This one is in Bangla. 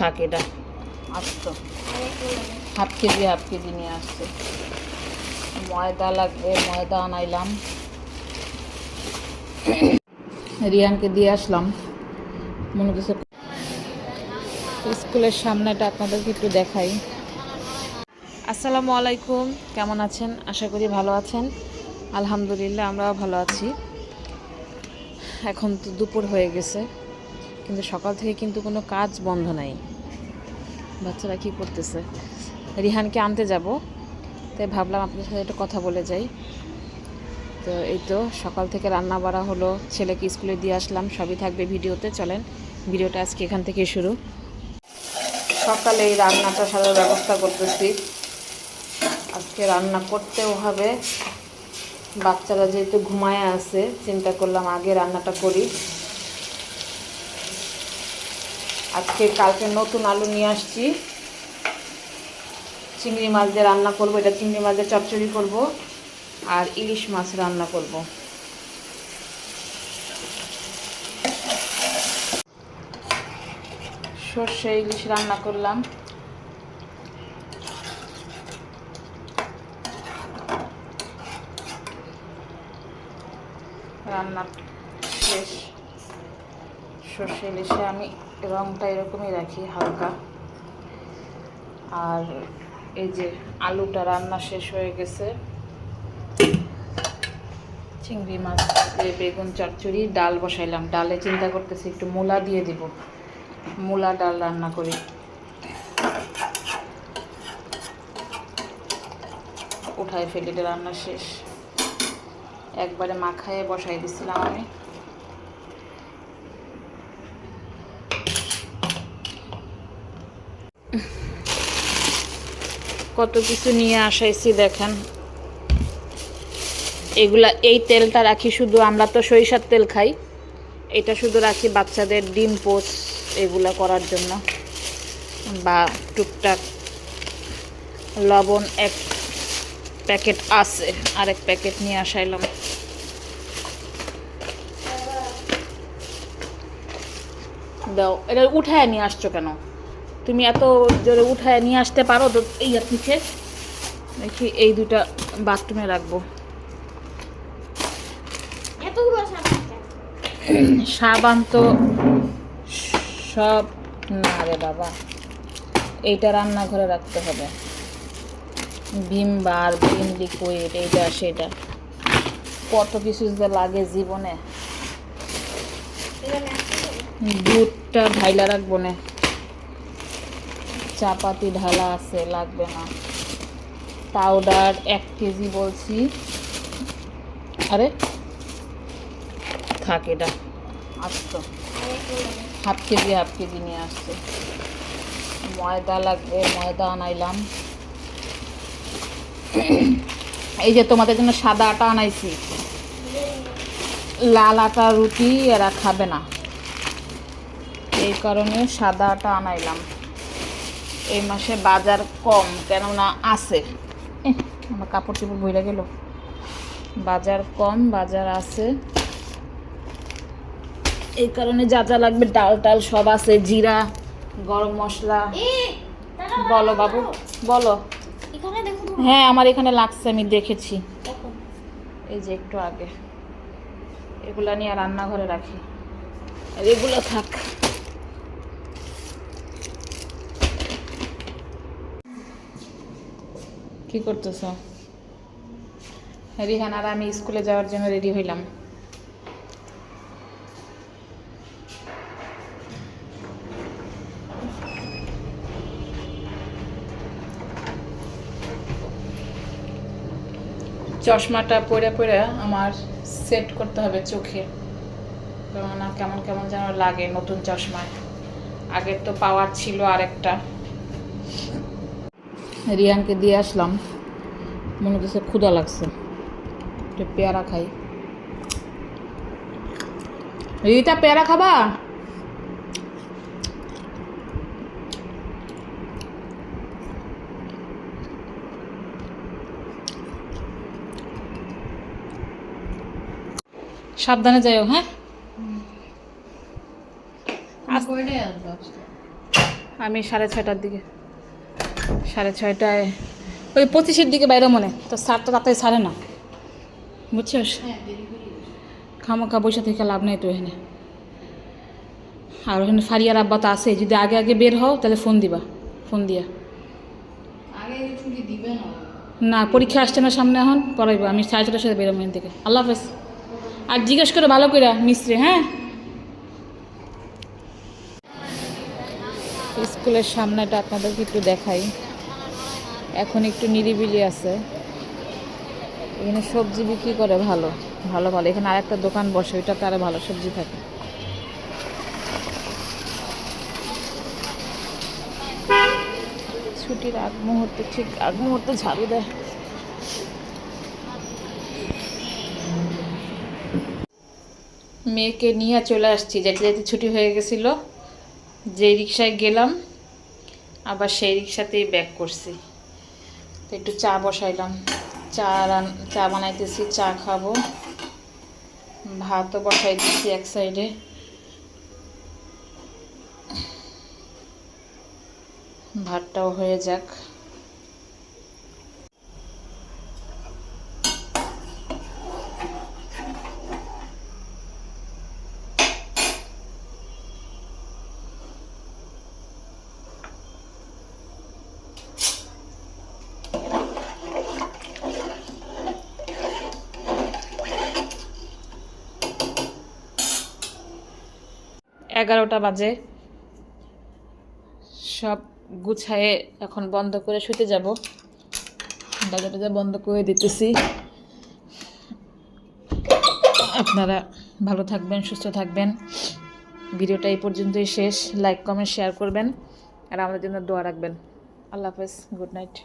থাক এটা আসতো হাফ কেজি নিয়ে আসছে। ময়দা লাগবে, ময়দা আনাইলাম, রিয়ানকে দিয়ে আসলাম। মনে করছে স্কুলের সামনেটা আপনাদেরকে একটু দেখাই। আসসালামু আলাইকুম, কেমন আছেন? আশা করি ভালো আছেন। আলহামদুলিল্লাহ আমরাও ভালো আছি। এখন তো দুপুর হয়ে গেছে, কিন্তু সকাল থেকে কিন্তু কোনো কাজ বন্ধ নাই। বাচ্চারা কি করতেছে? রিহানকে আনতে যাব, তাই ভাবলাম আপনাদের সাথে একটু কথা বলে যাই। তো এই তো সকাল থেকে রান্না বাড়া হলো, ছেলেকে স্কুলে দিয়ে আসলাম, সবই থাকবে ভিডিওতে। চলেন, ভিডিওটা আজকে এখান থেকে শুরু। সকালে এই রান্নাটা সারার ব্যবস্থা করতেছি। আজকে রান্না করতেও হবে, বাচ্চারা যেহেতু ঘুমায় আছে, চিন্তা করলাম আগে রান্নাটা করি। আজকে কালকে নতুন আলু নিয়ে আসছি, চিংড়ি মাছ দিয়ে রান্না করব। এটা চিংড়ি মাছের চচ্চড়ি করব আর ইলিশ মাছ রান্না করব। সর্ষে ইলিশ রান্না করলাম। রান্না শেষ। সর্ষে ইলিশে আমি রঙটা এরকমই রাখি, হালকা। আর এই যে আলুটা রান্না শেষ হয়ে গেছে। চিংড়ি মাছ দিয়ে বেগুন চচ্চড়ি, ডাল বসাইলাম। ডালে চিন্তা করতেছি একটু মূলা দিয়ে দিব, মূলা ডাল রান্না করি। উঠায় ফেলে রান্না শেষ, একবারে মাখায়ে বসাই দিছিলাম আমি। কত কিছু নিয়ে আসাইছি দেখেন। এগুলা, এই তেলটা রাখি শুধু, আমরা তো সরিষার তেল খাই, এটা শুধু রাখি বাচ্চাদের ডিম পোচ এগুলা করার জন্য, বা টুকটাক লবণ এক প্যাকেট আছে, আরেক প্যাকেট নিয়ে আসাইলাম। দাও, এটা উঠায় নিয়ে আসছো কেন? তুমি এত জোরে উঠায় নিয়ে আসতে পারো তো? এই নিচে দেখি, এই দুটা বাথরুমে রাখবো। সাবান তো সব না রে বাবা, এইটা রান্নাঘরে রাখতে হবে। ভিম বার, ভিম লিকুইড, এইটা সেটা, কত কিছু যে লাগে জীবনে। দুধটা ঢাইলা রাখবো না, চাপাতি ঢালা আছে, লাগবে না। পাউডার 1 কেজি বলছি, আরে থাক এটা আসতো হাফ কেজি নিয়ে আসছে। ময়দা লাগবে, ময়দা আনাইলাম। এই যে তোমাদের জন্য সাদা আটা আনাইছি, লাল আটা রুটি এরা খাবে না, এই কারণে সাদা আটা আনাইলাম। এই মাসে বাজার কম, কেননা আছে, আমার কাপড় চোপড় বইরা গেল। বাজার কম, বাজার আছে, এই কারণে যা যা লাগবে ডাল টাল সব আছে, জিরা, গরম মশলা। বলো বাবু, বলো। হ্যাঁ, আমার এখানে লাগছে, আমি দেখেছি, এই যে একটু আগে। এগুলা নিয়ে রান্নাঘরে রাখি, আর এগুলো থাক। কি করতেছ? রিহান আর আমি স্কুলে যাওয়ার জন্য রেডি হইলাম। চশমাটা পরে পরে আমার সেট করতে হবে চোখে, কেননা কেমন কেমন যেন লাগে নতুন চশমায়। আগের তো পাওয়ার ছিল আরেকটা। রিয়ানকে দিয়ে আসলাম, মনে করছে ক্ষুধা লাগছে, একটু পেয়ারা খাই। রিতা, পেয়ারা খাবা? সাবধানে যাইও, হ্যাঁ। আমি 6:30টার দিকে, 6:30টায় ওই 25-এর দিকে বাইরে মনে, তো স্যার তো তাড়াতাড়ি ছাড়ে না, বুঝছিস? খামাখা বসে থেকে লাভ নেই তো এখানে। আর ওখানে ফারিয়ার আব্বা তো আছে, যদি আগে আগে বের হও তাহলে ফোন দিবা, ফোন দিয়া। না, পরীক্ষা আসছে না সামনে, এখন পড়াইবো। আমি 6:30টার সাথে বেরোবো এখান থেকে। আল্লাহ হাফেজ। আর জিজ্ঞেস করে ভালো করে মিস্ত্রি, হ্যাঁ। স্কুলের সামনেটা আপনাদেরকে একটু দেখাই, এখন একটু নিরিবিলি আছে। এখানে সবজি বিক্রি করে ভালো ভালো ভালো। এখানে আরেকটা দোকান বসে, ওইটাতে আরও ভালো সবজি থাকে। ছুটির আগ মুহূর্তে, ঠিক আগ মুহূর্তে ঝাড়ু দেয়। মেয়েকে নিয়ে চলে আসছি, যেতে যেতে ছুটি হয়ে গেছিল। যে রিক্সায় গেলাম আবার সেই রিক্সাতেই ব্যাক করছি। তো একটু চা বসাইলাম, চা বানাইতেছি, চা খাবো। ভাতও বসাই দিচ্ছি এক সাইডে। ভাতটাও হয়ে যাক। এগারোটা বাজে, সব গুছায়ে এখন বন্ধ করে শুতে যাব। দরজাটা বন্ধ করে দিতেছি। আপনারা ভালো থাকবেন, সুস্থ থাকবেন। ভিডিওটা এই পর্যন্তই শেষ। লাইক, কমেন্ট, শেয়ার করবেন আর আমাদের জন্য দোয়া রাখবেন। আল্লাহ হাফেজ, গুড নাইট।